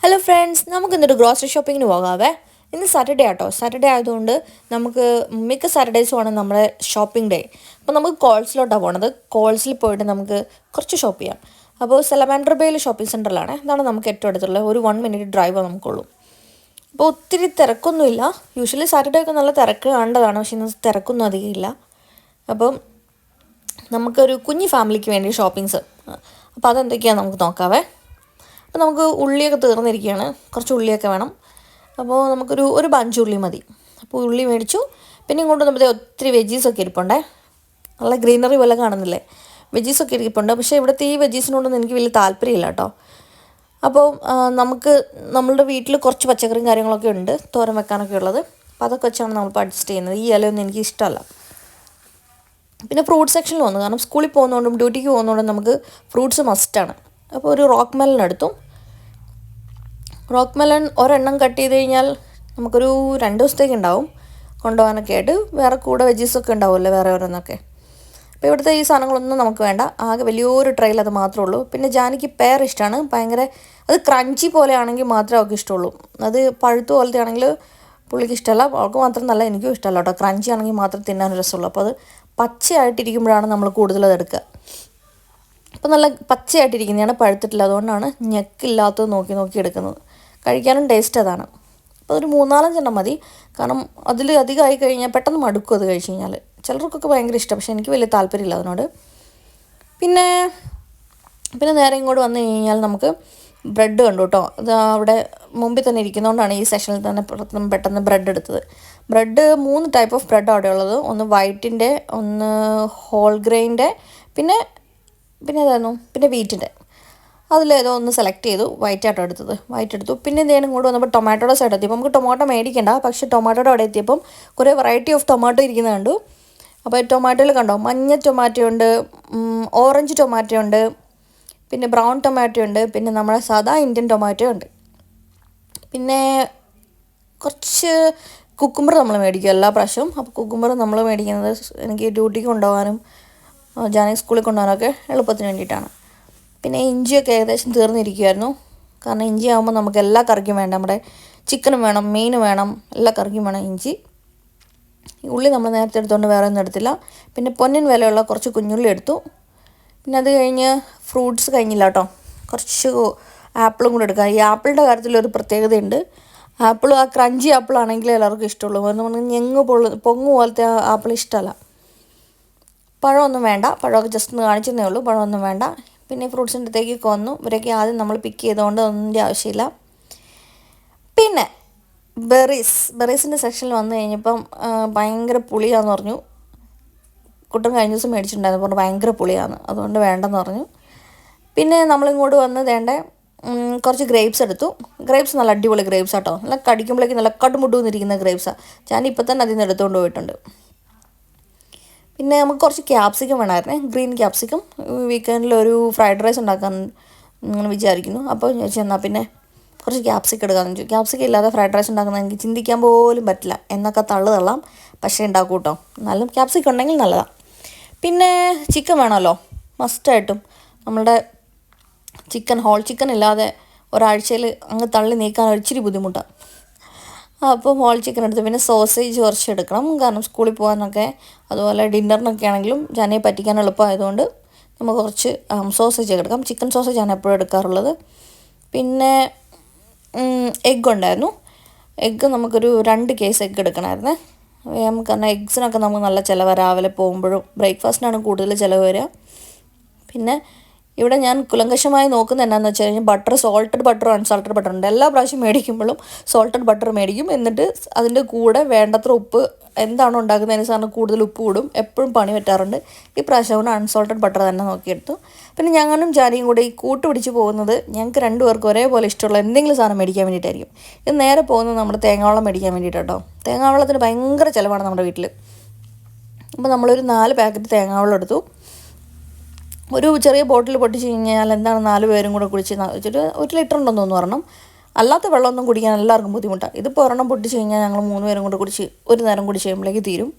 Hello friends, നമുക്കിന്നൊരു grocery ഷോപ്പിങ്ങിന് പോകാവേ. ഇന്ന് സാറ്റർഡേ ആട്ടോ. സാറ്റർഡേ ആയതുകൊണ്ട് നമുക്ക് മിക്ക സാറ്റർഡേസുമാണ് നമ്മുടെ ഷോപ്പിംഗ് ഡേ. അപ്പോൾ നമുക്ക് കോൾസിലോട്ടാണ് പോണത്. കോൾസിൽ പോയിട്ട് നമുക്ക് കുറച്ച് ഷോപ്പ് ചെയ്യാം. അപ്പോൾ സെലമാൻഡർ ബേയിൽ ഷോപ്പിംഗ് സെൻറ്ററിലാണ്. ഇതാണ് നമുക്ക് ഏറ്റവും അടുത്തുള്ളത്. ഒരു 1 മിനിറ്റ് ഡ്രൈവ് നമുക്കുള്ളൂ. അപ്പോൾ ഒത്തിരി തിരക്കൊന്നുമില്ല. യൂഷ്വലി സാറ്റർഡേ ഒക്കെ നല്ല തിരക്ക് കണ്ടതാണ്, പക്ഷേ ഇന്ന് തിരക്കൊന്നും അധികം ഇല്ല. അപ്പം നമുക്കൊരു കുഞ്ഞു ഫാമിലിക്ക് വേണ്ടി ഷോപ്പിങ്സ്. അപ്പോൾ അതെന്തൊക്കെയാണ് നമുക്ക് നോക്കാവേ. അപ്പോൾ നമുക്ക് ഉള്ളിയൊക്കെ തീർന്നിരിക്കുകയാണ്. കുറച്ച് ഉള്ളിയൊക്കെ വേണം. അപ്പോൾ ഒരു ബഞ്ച് ഉള്ളി മതി. അപ്പോൾ ഉള്ളി മേടിച്ചു. പിന്നെ ഇങ്ങോട്ട് നമ്മുടെ ഒത്തിരി വെജീസൊക്കെ ഇരിപ്പുണ്ടേ. നല്ല ഗ്രീനറി പോലെ കാണുന്നില്ലേ, വെജീസൊക്കെ ഇരിപ്പുണ്ട്. പക്ഷേ ഇവിടുത്തെ ഈ വെജീസിനോടൊന്നും എനിക്ക് വലിയ താല്പര്യമില്ല കേട്ടോ. അപ്പോൾ നമ്മളുടെ വീട്ടിൽ കുറച്ച് പച്ചക്കറിയും കാര്യങ്ങളൊക്കെ ഉണ്ട്, തോരൻ വെക്കാനൊക്കെ ഉള്ളത്. അപ്പോൾ അതൊക്കെ വെച്ചാണ് നമ്മളിപ്പോൾ അഡ്ജസ്റ്റ് ചെയ്യുന്നത്. ഈ ഇലയൊന്നും എനിക്ക് ഇഷ്ടമല്ല. പിന്നെ ഫ്രൂട്ട് സെക്ഷനിൽ വന്നു, കാരണം സ്കൂളിൽ പോകുന്നതുകൊണ്ടും ഡ്യൂട്ടിക്ക് പോകുന്നതുകൊണ്ടും നമുക്ക് ഫ്രൂട്ട്സ് മസ്റ്റാണ്. അപ്പോൾ ഒരു റോക്ക് മെലൺ എടുത്തു. റോക്ക് മെലൺ ഒരെണ്ണം കട്ട് ചെയ്ത് കഴിഞ്ഞാൽ നമുക്കൊരു 2 ദിവസത്തേക്ക് ഉണ്ടാവും കൊണ്ടുപോകാനൊക്കെ ആയിട്ട്. വേറെ കൂടെ വെജീസൊക്കെ ഉണ്ടാവുമല്ലോ വേറെ ഓരോന്നൊക്കെ. അപ്പോൾ ഇവിടുത്തെ ഈ സാധനങ്ങളൊന്നും നമുക്ക് വേണ്ട. ആകെ വലിയൊരു ട്രെയിൽ അത് മാത്രമേ ഉള്ളൂ. പിന്നെ ജാനിക്ക് പെയർ ഇഷ്ടമാണ്. ഭയങ്കര അത് ക്രഞ്ചി പോലെ ആണെങ്കിൽ മാത്രമേ അവൾക്ക് ഇഷ്ടമുള്ളൂ. അത് പഴുത്തു പോലത്തെ ആണെങ്കിൽ പുള്ളിക്ക് ഇഷ്ടമല്ല. അവൾക്ക് മാത്രം നല്ല എനിക്കും ഇഷ്ടമല്ല കേട്ടോ. ക്രഞ്ചി ആണെങ്കിൽ മാത്രം തിന്നാൻ രസമുള്ളൂ. അപ്പോൾ അത് പച്ചയായിട്ടിരിക്കുമ്പോഴാണ് നമ്മൾ കൂടുതലത് എടുക്കുക. അപ്പോൾ നല്ല പച്ചയായിട്ടിരിക്കുന്നതാണ്, പഴുത്തിട്ടില്ല. അതുകൊണ്ടാണ് ഞെക്കില്ലാത്തത് നോക്കി എടുക്കുന്നത്. കഴിക്കാനും ടേസ്റ്റ് അതാണ്. അപ്പോൾ ഒരു 3-4 എണ്ണം മതി. കാരണം അതിൽ അധികമായി കഴിഞ്ഞാൽ പെട്ടെന്ന് മടുക്കും അത് കഴിച്ച് കഴിഞ്ഞാൽ. ചിലർക്കൊക്കെ ഭയങ്കര ഇഷ്ടം, പക്ഷേ എനിക്ക് വലിയ താല്പര്യമില്ല അതിനോട്. പിന്നെ നേരെ ഇങ്ങോട്ട് വന്നു കഴിഞ്ഞാൽ നമുക്ക് ബ്രെഡ് കണ്ടു കേട്ടോ. അത് അവിടെ മുമ്പിൽ തന്നെ ഇരിക്കുന്നതുകൊണ്ടാണ് ഈ സെഷനിൽ തന്നെ പെട്ടെന്ന് ബ്രെഡ് എടുത്തത്. ബ്രെഡ് 3 ടൈപ്പ് ഓഫ് ബ്രെഡ് അവിടെ ഉള്ളത്. ഒന്ന് വൈറ്റിൻ്റെ, ഒന്ന് ഹോൾ ഗ്രെയിൻ്റെ, പിന്നെ വീറ്റിൻ്റെ. അതിലേതോ ഒന്ന് സെലക്ട് ചെയ്തു. വൈറ്റ് എടുത്തു. പിന്നെ എന്തെങ്കിലും കൂടെ വന്നപ്പോൾ ടൊമാറ്റോയുടെ സൈഡ് എത്തിയപ്പോൾ നമുക്ക് ടൊമാറ്റോ മേടിക്കേണ്ട, പക്ഷേ ടൊമാറ്റോയുടെ അവിടെ എത്തിയപ്പം കുറേ വെറൈറ്റി ഓഫ് ടൊമാറ്റോ ഇരിക്കുന്നത് കണ്ടു. അപ്പോൾ ടൊമാറ്റോയിൽ കണ്ടോ, മഞ്ഞ ടൊമാറ്റോ ഉണ്ട്, ഓറഞ്ച് ടൊമാറ്റോ ഉണ്ട്, പിന്നെ ബ്രൗൺ ടൊമാറ്റോ ഉണ്ട്, പിന്നെ നമ്മുടെ സാധാ ഇന്ത്യൻ ടൊമാറ്റോ ഉണ്ട്. പിന്നെ കുറച്ച് കുക്കുംബർ നമ്മൾ മേടിക്കും എല്ലാ പ്രാവശ്യവും. അപ്പോൾ കുക്കുംബർ നമ്മൾ മേടിക്കുന്നത് എനിക്ക് ഡ്യൂട്ടിക്ക് കൊണ്ടുപോകാനും ജാനകി സ്കൂളിൽ കൊണ്ടുപോകാനൊക്കെ എളുപ്പത്തിന് വേണ്ടിയിട്ടാണ്. പിന്നെ ഇഞ്ചിയൊക്കെ ഏകദേശം തീർന്നിരിക്കുമായിരുന്നു. കാരണം ഇഞ്ചി ആകുമ്പോൾ നമുക്ക് എല്ലാ കറിക്കും വേണ്ട. നമ്മുടെ ചിക്കനും വേണം, മീൻ വേണം, എല്ലാ കറിക്കും വേണം ഇഞ്ചി. ഉള്ളി നമ്മൾ നേരത്തെ എടുത്തുകൊണ്ട് വേറെ ഒന്നും എടുത്തില്ല. പിന്നെ പൊന്നിൻ വിലയുള്ള കുറച്ച് കുഞ്ഞുള്ളി എടുത്തു. പിന്നെ അത് കഴിഞ്ഞ് ഫ്രൂട്ട്സ് കഴിഞ്ഞില്ല കേട്ടോ. കുറച്ച് ആപ്പിളും കൂടെ എടുക്കുക. ഈ ആപ്പിളിൻ്റെ കാര്യത്തിലൊരു പ്രത്യേകതയുണ്ട്. ആപ്പിൾ ആ ക്രഞ്ചി ആപ്പിൾ ആണെങ്കിലേ എല്ലാവർക്കും ഇഷ്ടമുള്ളൂ. എന്ന് പറഞ്ഞാൽ പൊങ്ങ് പോലത്തെ ആപ്പിൾ ഇഷ്ടമല്ല. പഴമൊന്നും വേണ്ട. പഴമൊക്കെ ജസ്റ്റ് ഒന്ന് കാണിച്ചതേ ഉള്ളൂ. പഴമൊന്നും വേണ്ട. പിന്നെ ഫ്രൂട്ട്സിൻ്റെ അടുത്തേക്കൊക്കെ വന്നു. ഇവരൊക്കെ ആദ്യം നമ്മൾ പിക്ക് ചെയ്തുകൊണ്ട് ഒന്നിൻ്റെ ആവശ്യമില്ല. പിന്നെ ബെറീസിൻ്റെ സെക്ഷനിൽ വന്നു കഴിഞ്ഞപ്പം ഭയങ്കര പുളിയാന്ന് പറഞ്ഞു. കുട്ടൻ കഴിഞ്ഞ ദിവസം മേടിച്ചിട്ടുണ്ടായിരുന്നു, പറഞ്ഞു ഭയങ്കര പുളിയാണ്, അതുകൊണ്ട് വേണ്ടെന്ന് പറഞ്ഞു. പിന്നെ നമ്മളിങ്ങോട്ട് വന്ന് കുറച്ച് ഗ്രേപ്സ് എടുത്തു. ഗ്രേപ്സ് നല്ല അടിപൊളി ഗ്രേപ്സ് ആട്ടോ. നല്ല കടിക്കുമ്പോഴേക്കും നല്ല കടുമുട്ടുന്നിരിക്കുന്ന ഗ്രേപ്സാണ്. ഞാൻ ഇപ്പം തന്നെ അതിൽ നിന്ന് എടുത്തുകൊണ്ട് പോയിട്ടുണ്ട്. പിന്നെ നമുക്ക് കുറച്ച് ക്യാപ്സിക്കം വേണമായിരുന്നേ, ഗ്രീൻ ക്യാപ്സിക്കം. വീക്കെൻഡിൽ ഒരു ഫ്രൈഡ് റൈസ് ഉണ്ടാക്കാൻ വിചാരിക്കുന്നു. അപ്പോൾ ഞാൻ എന്നാൽ പിന്നെ കുറച്ച് ക്യാപ്സിക്കം എടുക്കാമെന്ന് വെച്ചു. ക്യാപ്സിക്കം ഇല്ലാതെ ഫ്രൈഡ് റൈസ് ഉണ്ടാക്കുന്നത് എനിക്ക് ചിന്തിക്കാൻ പോലും പറ്റില്ല. എന്നൊക്കെ തള്ളാം, പക്ഷേ ഉണ്ടാക്കും കേട്ടോ. എന്നാലും ക്യാപ്സിക്കം ഉണ്ടെങ്കിൽ നല്ലതാണ്. പിന്നെ ചിക്കൻ വേണമല്ലോ മസ്റ്റായിട്ടും. നമ്മളുടെ ഹോൾ ചിക്കൻ ഇല്ലാതെ ഒരാഴ്ചയിൽ അങ്ങ് തള്ളി നീക്കാൻ ഇച്ചിരി ബുദ്ധിമുട്ടാണ്. അപ്പോൾ ഹോൾ ചിക്കൻ എടുത്ത്. പിന്നെ സോസേജ് കുറച്ച് എടുക്കണം, കാരണം സ്കൂളിൽ പോകാനൊക്കെ അതുപോലെ ഡിന്നറിനൊക്കെ ആണെങ്കിലും ജാനയെ പറ്റിക്കാൻ എളുപ്പമായതുകൊണ്ട് നമുക്ക് കുറച്ച് സോസേജ് എടുക്കാം. ചിക്കൻ സോസേജ് ആണ് എപ്പോഴും എടുക്കാറുള്ളത്. പിന്നെ എഗ്ഗ് ഉണ്ടായിരുന്നു. എഗ്ഗ് നമുക്കൊരു 2 കേസ് എഗ്ഗ് എടുക്കണമായിരുന്നേ. കാരണം എഗ്സിനൊക്കെ നമുക്ക് നല്ല ചിലവ്. രാവിലെ പോകുമ്പോഴും ബ്രേക്ക്ഫാസ്റ്റിനാണ് കൂടുതൽ ചിലവ് വരിക. പിന്നെ ഇവിടെ ഞാൻ കുലങ്കഷമായി നോക്കുന്നത് എന്താണെന്ന് വെച്ച് കഴിഞ്ഞാൽ സോൾട്ടഡ് ബട്ടറും അൺസോൾട്ടഡ് ബട്ടറും ഉണ്ട്. എല്ലാ പ്രാവശ്യം മേടിക്കുമ്പോഴും സോൾട്ടഡ് ബട്ടർ മേടിക്കും. എന്നിട്ട് അതിൻ്റെ കൂടെ വേണ്ടത്ര ഉപ്പ് എന്താണോ ഉണ്ടാക്കുന്നതിനനുസരിച്ച് കൂടുതൽ ഉപ്പ് കൂടും. എപ്പോഴും പണി പറ്റാറുണ്ട്. ഈ പ്രാവശ്യം കൊണ്ട് അൺസോൾട്ടഡ് ബട്ടർ തന്നെ നോക്കിയെടുത്തു. പിന്നെ ഞങ്ങളും ജാനിയും കൂടെ ഈ കൂട്ടുപിടിച്ച് പോകുന്നത് ഞങ്ങൾക്ക് 2 പേർക്ക് ഒരേപോലെ ഇഷ്ടമുള്ള എന്തെങ്കിലും സാധനം മേടിക്കാൻ വേണ്ടിയിട്ടായിരിക്കും. ഇത് നേരെ പോകുന്നത് നമ്മുടെ തേങ്ങാവെള്ളം മേടിക്കാൻ വേണ്ടിയിട്ടോ. തേങ്ങാവെള്ളത്തിന് ഭയങ്കര ചിലവാണ് നമ്മുടെ വീട്ടിൽ. അപ്പോൾ നമ്മളൊരു 4 പാക്കറ്റ് തേങ്ങാവെള്ളം എടുത്തു. ഒരു ചെറിയ ബോട്ടിൽ പൊട്ടിച്ച് കഴിഞ്ഞാൽ എന്താണ് 4 പേരും കൂടെ കുടിച്ച് ഒരു ലിറ്റർ ഉണ്ടെന്ന് തോന്നുന്നു ഒരെണ്ണം. അല്ലാത്ത വെള്ളമൊന്നും കുടിക്കാൻ എല്ലാവർക്കും ബുദ്ധിമുട്ടാണ്. ഇതിപ്പോൾ ഒരെണ്ണം പൊട്ടിച്ച് കഴിഞ്ഞാൽ ഞങ്ങൾ 3 പേരും കൂടെ കുടിച്ച് ഒരു നേരം കുടിച്ച് കഴിയുമ്പോഴേക്ക് തീരും.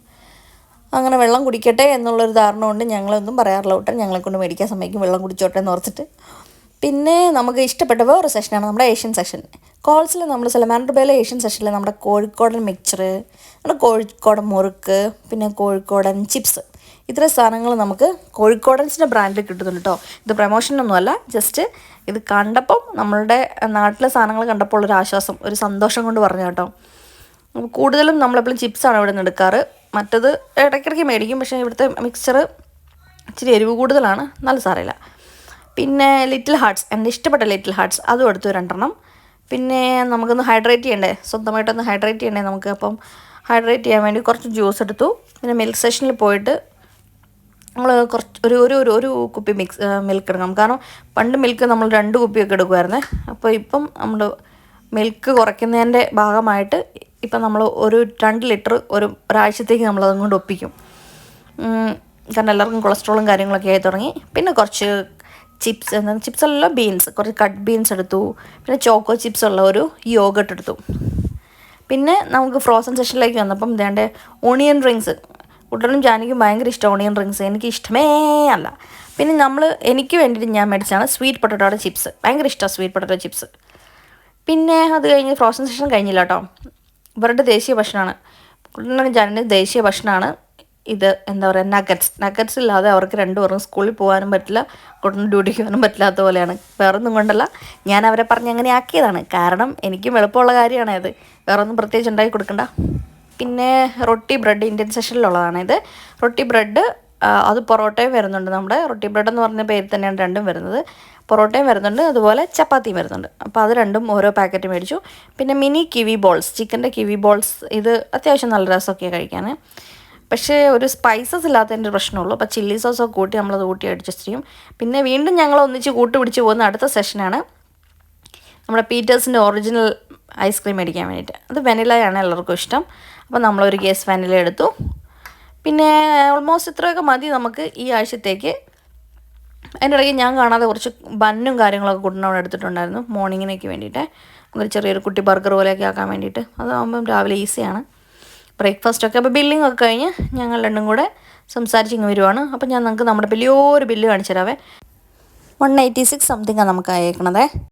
അങ്ങനെ വെള്ളം കുടിക്കട്ടെ എന്നുള്ളൊരു ധാരണ കൊണ്ട് ഞങ്ങളൊന്നും പറയാറില്ല കേട്ടോ. ഞങ്ങളെക്കൊണ്ട് മേടിക്കാൻ സമ്മതിക്കും, വെള്ളം കുടിച്ചോട്ടെ എന്ന് ഓർത്തിട്ട്. പിന്നെ നമുക്ക് ഇഷ്ടപ്പെട്ട വേറൊരു സെഷനാണ് നമ്മുടെ ഏഷ്യൻ സെഷൻ. കോൾസിൽ നമ്മൾ സലമാൻഡർ ബേയിലെ ഏഷ്യൻ സെഷനിൽ നമ്മുടെ കോഴിക്കോടൻ മിക്സ്ചർ, നമ്മുടെ കോഴിക്കോടൻ മുറുക്ക്, പിന്നെ കോഴിക്കോടൻ ചിപ്സ്, ഇത്രയും സാധനങ്ങൾ നമുക്ക് കോഴിക്കോടൻസിൻ്റെ ബ്രാൻഡിൽ കിട്ടുന്നുണ്ട് കേട്ടോ. ഇത് പ്രൊമോഷനൊന്നുമല്ല, ജസ്റ്റ് ഇത് കണ്ടപ്പം നമ്മളുടെ നാട്ടിലെ സാധനങ്ങൾ കണ്ടപ്പോൾ ഒരു ആശ്വാസം, ഒരു സന്തോഷം കൊണ്ട് പറഞ്ഞു കേട്ടോ. കൂടുതലും നമ്മളെപ്പോഴും ചിപ്സാണ് ഇവിടെ നിന്ന് എടുക്കാറ്. മറ്റത് ഇടയ്ക്കിടയ്ക്ക് മേടിക്കും, പക്ഷേ ഇവിടുത്തെ മിക്സ്ചർ ഇച്ചിരി എരിവ് കൂടുതലാണ്, നല്ല സാരമില്ല. പിന്നെ ലിറ്റിൽ ഹാർട്ട്സ്, എൻ്റെ ഇഷ്ടപ്പെട്ട ലിറ്റിൽ ഹാർട്ട്സ്, അതും എടുത്തു 2 പിന്നെ നമുക്കൊന്ന് ഹൈഡ്രേറ്റ് ചെയ്യണ്ടേ, സ്വന്തമായിട്ടൊന്ന് ഹൈഡ്രേറ്റ് ചെയ്യണ്ടേ നമുക്ക്. അപ്പം ഹൈഡ്രേറ്റ് ചെയ്യാൻ വേണ്ടി കുറച്ച് ജ്യൂസ് എടുത്തു. പിന്നെ മിൽക്ക് സെഷനിൽ പോയിട്ട് നമ്മൾ കുറച്ച് ഒരു കുപ്പി മിൽക്ക് എടുക്കണം. കാരണം പണ്ട് മിൽക്ക് നമ്മൾ 2 കുപ്പിയൊക്കെ എടുക്കുമായിരുന്നേ. അപ്പോൾ ഇപ്പം നമ്മൾ മിൽക്ക് കുറയ്ക്കുന്നതിൻ്റെ ഭാഗമായിട്ട് ഇപ്പം നമ്മൾ ഒരു 2 ലിറ്റർ ഒരാഴ്ചത്തേക്ക് നമ്മളതും കൊണ്ട് ഒപ്പിക്കും. കാരണം എല്ലാവർക്കും കൊളസ്ട്രോളും കാര്യങ്ങളൊക്കെ ആയി തുടങ്ങി. പിന്നെ കുറച്ച് ചിപ്സല്ല ബീൻസ്, കുറച്ച് കട്ട് ബീൻസ് എടുത്തു. പിന്നെ ചോക്കോ ചിപ്സ് ഉള്ള ഒരു യോഗട്ട് എടുത്തു. പിന്നെ നമുക്ക് ഫ്രോസൺ സെഷനിലേക്ക് വന്നപ്പം ഇതേണ്ട ഓണിയൻ റിങ്സ്, കുട്ടനും ജാനിക്കും ഭയങ്കര ഇഷ്ടം ഓണിയൻ റിങ്സ്, എനിക്ക് ഇഷ്ടമേ അല്ല. പിന്നെ എനിക്ക് വേണ്ടിയിട്ട് ഞാൻ മേടിച്ചാണ് സ്വീറ്റ് പൊട്ടറ്റോയുടെ ചിപ്സ്, ഭയങ്കര ഇഷ്ടമാണ് സ്വീറ്റ് പൊട്ടറ്റോ ചിപ്സ്. പിന്നെ അത് കഴിഞ്ഞ് ഫ്രോസൺ സെഷൻ കഴിഞ്ഞില്ല കേട്ടോ. ഇവരുടെ ദേശീയ ഭക്ഷണമാണ്, കുട്ടനും ജാനിൻ്റെ ദേശീയ ഭക്ഷണമാണ് ഇത്. എന്താ പറയുക, നഗറ്റ്സ് ഇല്ലാതെ അവർക്ക് 2 പേർക്കും സ്കൂളിൽ പോകാനും പറ്റില്ല, കുട്ടന് ഡ്യൂട്ടിക്ക് പോകാനും പറ്റില്ലാത്ത പോലെയാണ്. വേറൊന്നും കൊണ്ടല്ല, ഞാൻ അവരെ പറഞ്ഞ് അങ്ങനെ ആക്കിയതാണ്. കാരണം എനിക്കും എളുപ്പമുള്ള കാര്യമാണ് ഇത്, വേറൊന്നും പ്രത്യേകിച്ച് ഉണ്ടാക്കി കൊടുക്കണ്ട. പിന്നെ റൊട്ടി ബ്രെഡ് ഇന്ത്യൻ സെഷനിലുള്ളതാണ് ഇത്. റൊട്ടി ബ്രെഡ് അത് പൊറോട്ടയും വരുന്നുണ്ട്. നമ്മുടെ റൊട്ടി ബ്രെഡ് എന്ന് പറഞ്ഞ പേരിൽ തന്നെയാണ് 2ഉം വരുന്നത്. പൊറോട്ടയും വരുന്നുണ്ട്, അതുപോലെ ചപ്പാത്തിയും വരുന്നുണ്ട്. അപ്പോൾ അത് 2ഉം ഓരോ പാക്കറ്റ് മേടിച്ചു. പിന്നെ മിനി കിവി ബോൾസ്, ചിക്കൻ്റെ കിവി ബോൾസ്, ഇത് അത്യാവശ്യം നല്ല രസമൊക്കെ കഴിക്കാൻ. പക്ഷേ ഒരു സ്പൈസസ് ഇല്ലാത്തതിൻ്റെ പ്രശ്നമുള്ളൂ. അപ്പോൾ ചില്ലി സോസൊക്കെ കൂട്ടി നമ്മളത് കൂട്ടി അഡ്ജസ്റ്റ് ചെയ്യും. പിന്നെ വീണ്ടും ഞങ്ങൾ ഒന്നിച്ച് കൂട്ടുപിടിച്ച് പോകുന്ന അടുത്ത സെഷനാണ് നമ്മുടെ പീറ്റേഴ്സിൻ്റെ ഒറിജിനൽ ഐസ്ക്രീം മേടിക്കാൻ വേണ്ടിയിട്ട്. അത് വെനിലയാണ് എല്ലാവർക്കും ഇഷ്ടം. അപ്പോൾ നമ്മളൊരു കേസ് വെനില എടുത്തു. പിന്നെ ഓൾമോസ്റ്റ് ഇത്രയൊക്കെ മതി നമുക്ക് ഈ ആഴ്ചത്തേക്ക്. അതിൻ്റെ ഇടയ്ക്ക് ഞാൻ കാണാതെ കുറച്ച് ബന്നും കാര്യങ്ങളൊക്കെ കുട്ടനോട് എടുത്തിട്ടുണ്ടായിരുന്നു മോർണിങ്ങിനേക്ക് വേണ്ടിയിട്ട്. ഒരു ചെറിയൊരു കുട്ടി ബർഗർ പോലെയൊക്കെ ആക്കാൻ വേണ്ടിയിട്ട്. അതാകുമ്പം രാവിലെ ഈസിയാണ് ബ്രേക്ക്ഫാസ്റ്റൊക്കെ. അപ്പോൾ ബില്ലിംഗ് ഒക്കെ കഴിഞ്ഞ് ഞങ്ങൾ 2ഉം കൂടെ സംസാരിച്ചിങ്ങ് വരുവാണ്. അപ്പോൾ ഞാൻ നിങ്ങൾക്ക് നമ്മുടെ വലിയൊരു ബില്ല് കാണിച്ചു തരാവേ. 186 സംതിങ്ങാണ് നമുക്ക് അയക്കണത്.